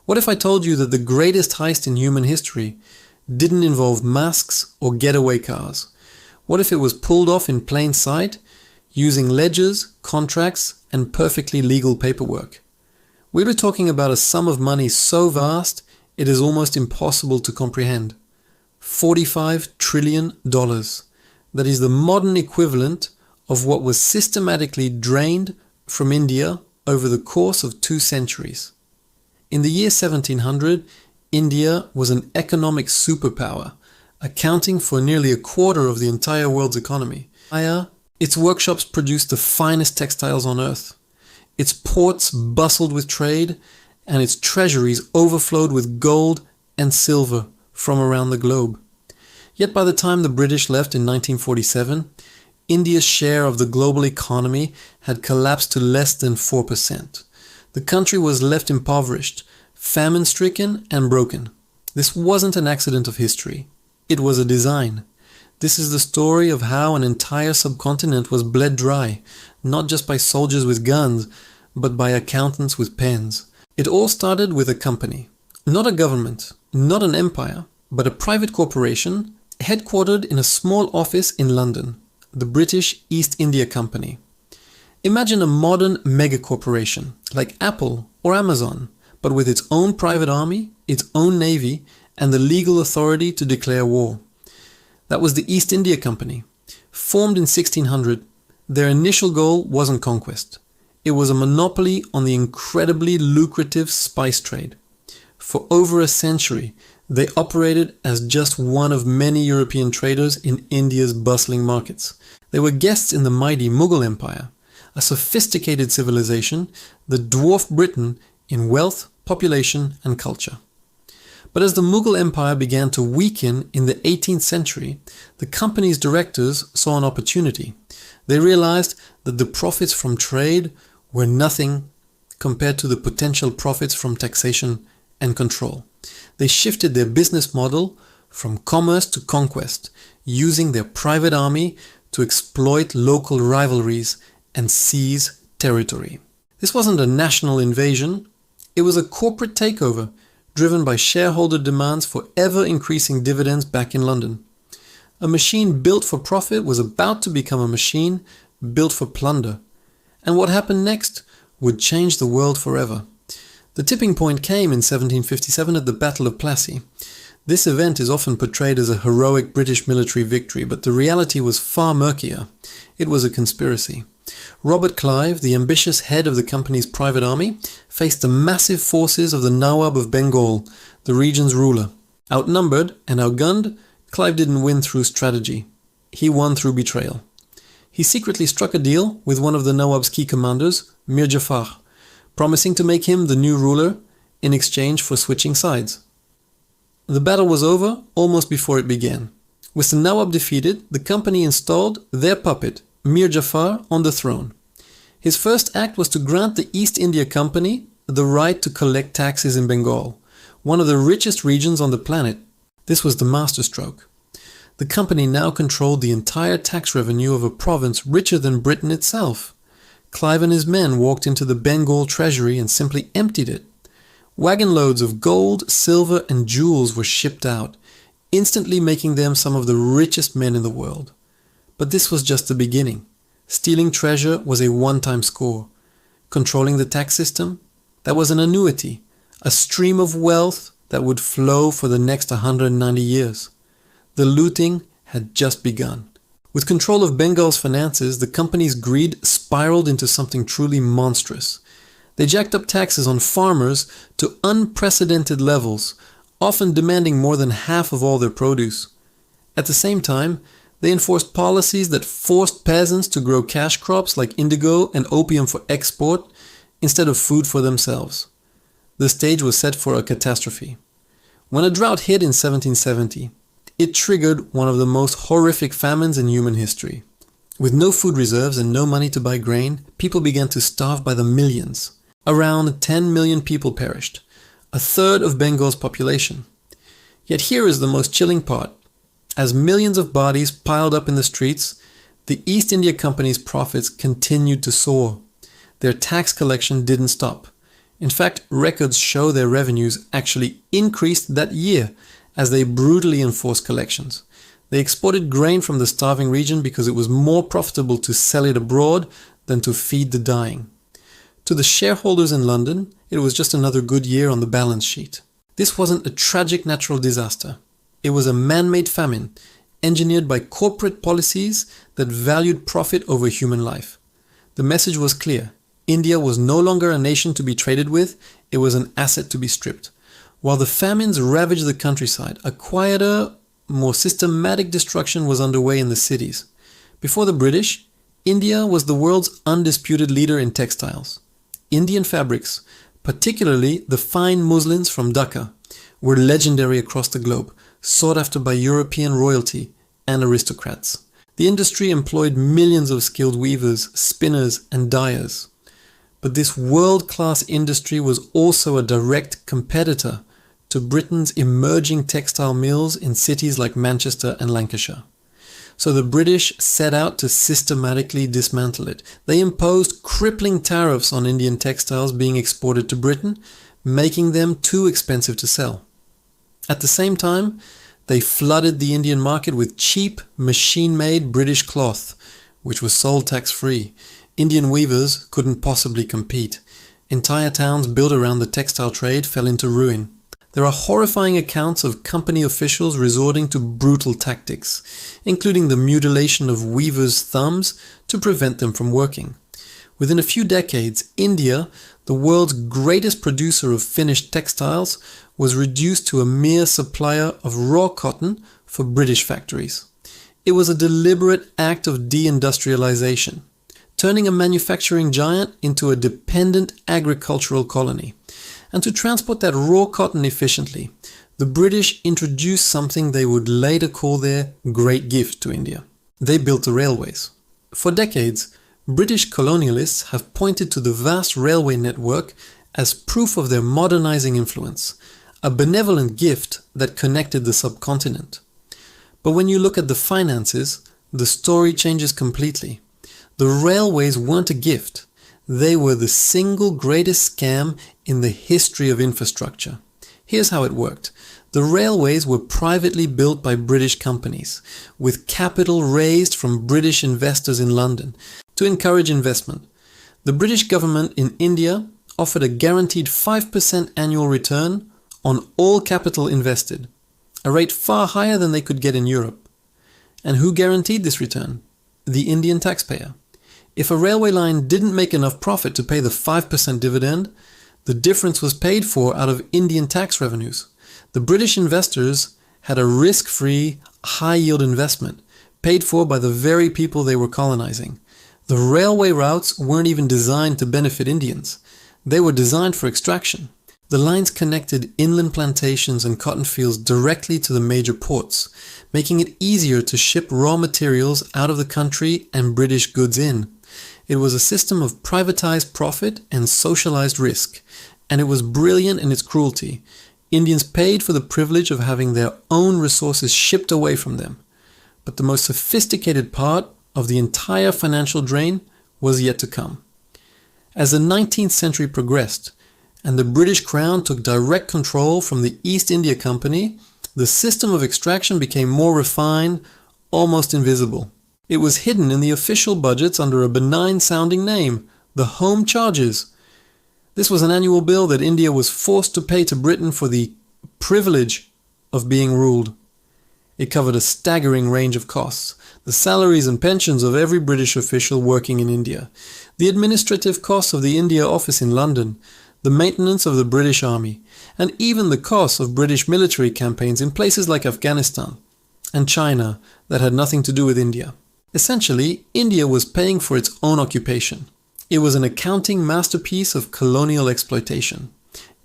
What if I told you that the greatest heist in human history didn't involve masks or getaway cars? What if it was pulled off in plain sight, using ledgers, contracts, and perfectly legal paperwork? We were talking about a sum of money so vast it is almost impossible to comprehend. $45 trillion. That is the modern equivalent of what was systematically drained from India over the course of 2 centuries. In the year 1700, India was an economic superpower, accounting for nearly a quarter of the entire world's economy. Its workshops produced the finest textiles on earth. Its ports bustled with trade, and its treasuries overflowed with gold and silver from around the globe. Yet by the time the British left in 1947, India's share of the global economy had collapsed to less than 4%. The country was left impoverished, famine-stricken, and broken. This wasn't an accident of history. It was a design. This is the story of how an entire subcontinent was bled dry, not just by soldiers with guns, but by accountants with pens. It all started with a company. Not a government, not an empire, but a private corporation headquartered in a small office in London, the British East India Company. Imagine a modern megacorporation like Apple or Amazon, but with its own private army, its own navy, and the legal authority to declare war. That was the East India Company. Formed in 1600, their initial goal wasn't conquest. It was a monopoly on the incredibly lucrative spice trade. For over a century, they operated as just one of many European traders in India's bustling markets. They were guests in the mighty Mughal Empire, a sophisticated civilization that dwarfed Britain in wealth, population, and culture. But as the Mughal Empire began to weaken in the 18th century, the company's directors saw an opportunity. They realized that the profits from trade were nothing compared to the potential profits from taxation and control. They shifted their business model from commerce to conquest, using their private army to exploit local rivalries and seize territory. This wasn't a national invasion, it was a corporate takeover driven by shareholder demands for ever-increasing dividends back in London. A machine built for profit was about to become a machine built for plunder. And what happened next would change the world forever. The tipping point came in 1757 at the Battle of Plassey. This event is often portrayed as a heroic British military victory, but the reality was far murkier. It was a conspiracy. Robert Clive, the ambitious head of the company's private army, faced the massive forces of the Nawab of Bengal, the region's ruler. Outnumbered and outgunned, Clive didn't win through strategy. He won through betrayal. He secretly struck a deal with one of the Nawab's key commanders, Mir Jafar, promising to make him the new ruler in exchange for switching sides. The battle was over almost before it began. With the Nawab defeated, the company installed their puppet, Mir Jafar, on the throne. His first act was to grant the East India Company the right to collect taxes in Bengal, one of the richest regions on the planet. This was the masterstroke. The company now controlled the entire tax revenue of a province richer than Britain itself. Clive and his men walked into the Bengal treasury and simply emptied it. Wagon loads of gold, silver, and jewels were shipped out, instantly making them some of the richest men in the world. But this was just the beginning. Stealing treasure was a one-time score. Controlling the tax system? That was an annuity, a stream of wealth that would flow for the next 190 years. The looting had just begun. With control of Bengal's finances, the company's greed spiraled into something truly monstrous. They jacked up taxes on farmers to unprecedented levels, often demanding more than half of all their produce. At the same time, they enforced policies that forced peasants to grow cash crops like indigo and opium for export instead of food for themselves. The stage was set for a catastrophe. When a drought hit in 1770, it triggered one of the most horrific famines in human history. With no food reserves and no money to buy grain, people began to starve by the millions. Around 10 million people perished, a third of Bengal's population. Yet here is the most chilling part. As millions of bodies piled up in the streets, the East India Company's profits continued to soar. Their tax collection didn't stop. In fact, records show their revenues actually increased that year as they brutally enforced collections. They exported grain from the starving region because it was more profitable to sell it abroad than to feed the dying. To the shareholders in London, it was just another good year on the balance sheet. This wasn't a tragic natural disaster. It was a man-made famine, engineered by corporate policies that valued profit over human life. The message was clear. India was no longer a nation to be traded with, it was an asset to be stripped. While the famines ravaged the countryside, a quieter, more systematic destruction was underway in the cities. Before the British, India was the world's undisputed leader in textiles. Indian fabrics, particularly the fine muslins from Dhaka, were legendary across the globe, sought after by European royalty and aristocrats. The industry employed millions of skilled weavers, spinners, and dyers. But this world-class industry was also a direct competitor to Britain's emerging textile mills in cities like Manchester and Lancashire. So the British set out to systematically dismantle it. They imposed crippling tariffs on Indian textiles being exported to Britain, making them too expensive to sell. At the same time, they flooded the Indian market with cheap, machine-made British cloth, which was sold tax-free. Indian weavers couldn't possibly compete. Entire towns built around the textile trade fell into ruin. There are horrifying accounts of company officials resorting to brutal tactics, including the mutilation of weavers' thumbs to prevent them from working. Within a few decades, India, the world's greatest producer of finished textiles, was reduced to a mere supplier of raw cotton for British factories. It was a deliberate act of deindustrialization, turning a manufacturing giant into a dependent agricultural colony. And to transport that raw cotton efficiently, the British introduced something they would later call their great gift to India. They built the railways. For decades, British colonialists have pointed to the vast railway network as proof of their modernizing influence, a benevolent gift that connected the subcontinent. But when you look at the finances, the story changes completely. The railways weren't a gift. They were the single greatest scam in the history of infrastructure. Here's how it worked. The railways were privately built by British companies, with capital raised from British investors in London to encourage investment. The British government in India offered a guaranteed 5% annual return on all capital invested, a rate far higher than they could get in Europe. And who guaranteed this return? The Indian taxpayer. If a railway line didn't make enough profit to pay the 5% dividend, the difference was paid for out of Indian tax revenues. The British investors had a risk-free, high-yield investment, paid for by the very people they were colonizing. The railway routes weren't even designed to benefit Indians. They were designed for extraction. The lines connected inland plantations and cotton fields directly to the major ports, making it easier to ship raw materials out of the country and British goods in. It was a system of privatized profit and socialized risk, and it was brilliant in its cruelty. Indians paid for the privilege of having their own resources shipped away from them. But the most sophisticated part of the entire financial drain was yet to come. As the 19th century progressed, and the British Crown took direct control from the East India Company, the system of extraction became more refined, almost invisible. It was hidden in the official budgets under a benign-sounding name, the Home Charges. This was an annual bill that India was forced to pay to Britain for the privilege of being ruled. It covered a staggering range of costs, the salaries and pensions of every British official working in India, the administrative costs of the India office in London, the maintenance of the British Army, and even the costs of British military campaigns in places like Afghanistan and China that had nothing to do with India. Essentially, India was paying for its own occupation. It was an accounting masterpiece of colonial exploitation.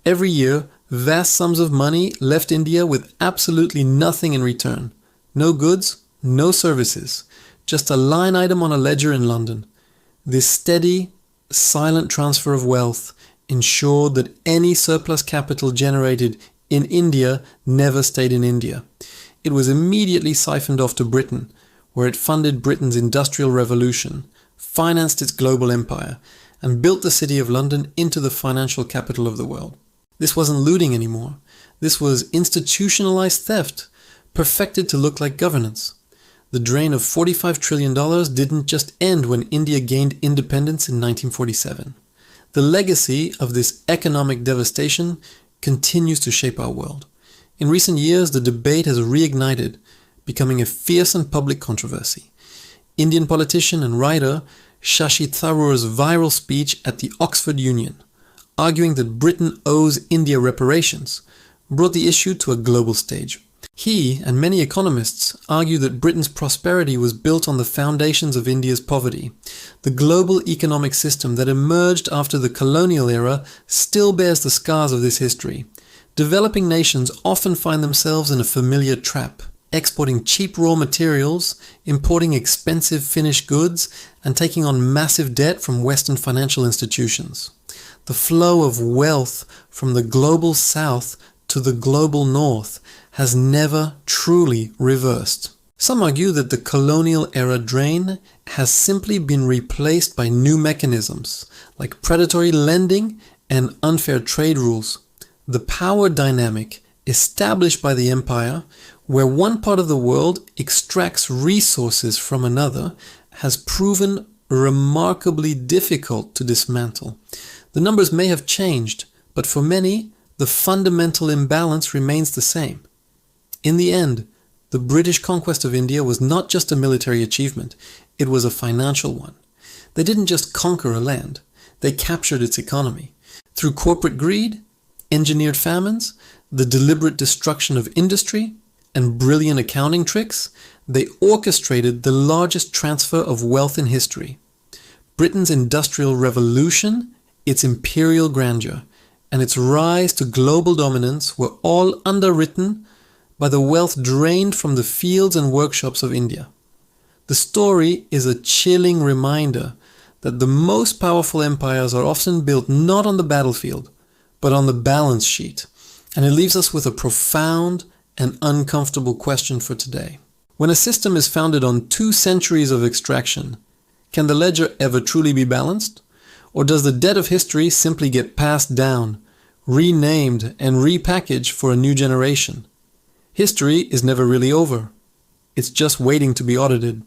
Every year, vast sums of money left India with absolutely nothing in return. No goods, no services, just a line item on a ledger in London. This steady, silent transfer of wealth ensured that any surplus capital generated in India never stayed in India. It was immediately siphoned off to Britain, where it funded Britain's industrial revolution, financed its global empire, and built the City of London into the financial capital of the world. This wasn't looting anymore. This was institutionalized theft, perfected to look like governance. The drain of $45 trillion didn't just end when India gained independence in 1947. The legacy of this economic devastation continues to shape our world. In recent years, the debate has reignited, becoming a fierce and public controversy. Indian politician and writer Shashi Tharoor's viral speech at the Oxford Union, arguing that Britain owes India reparations, brought the issue to a global stage. He and many economists argue that Britain's prosperity was built on the foundations of India's poverty. The global economic system that emerged after the colonial era still bears the scars of this history. Developing nations often find themselves in a familiar trap, exporting cheap raw materials, importing expensive finished goods, and taking on massive debt from Western financial institutions. The flow of wealth from the global south to the global north has never truly reversed. Some argue that the colonial era drain has simply been replaced by new mechanisms, like predatory lending and unfair trade rules. The power dynamic established by the empire, where one part of the world extracts resources from another, has proven remarkably difficult to dismantle. The numbers may have changed, but for many, the fundamental imbalance remains the same. In the end, the British conquest of India was not just a military achievement, it was a financial one. They didn't just conquer a land, they captured its economy. Through corporate greed, engineered famines, the deliberate destruction of industry, and brilliant accounting tricks, they orchestrated the largest transfer of wealth in history. Britain's industrial revolution, its imperial grandeur, and its rise to global dominance were all underwritten by the wealth drained from the fields and workshops of India. The story is a chilling reminder that the most powerful empires are often built not on the battlefield, but on the balance sheet, and it leaves us with a profound and uncomfortable question for today. When a system is founded on 2 centuries of extraction, can the ledger ever truly be balanced? Or does the debt of history simply get passed down, renamed and repackaged for a new generation? History is never really over. It's just waiting to be audited.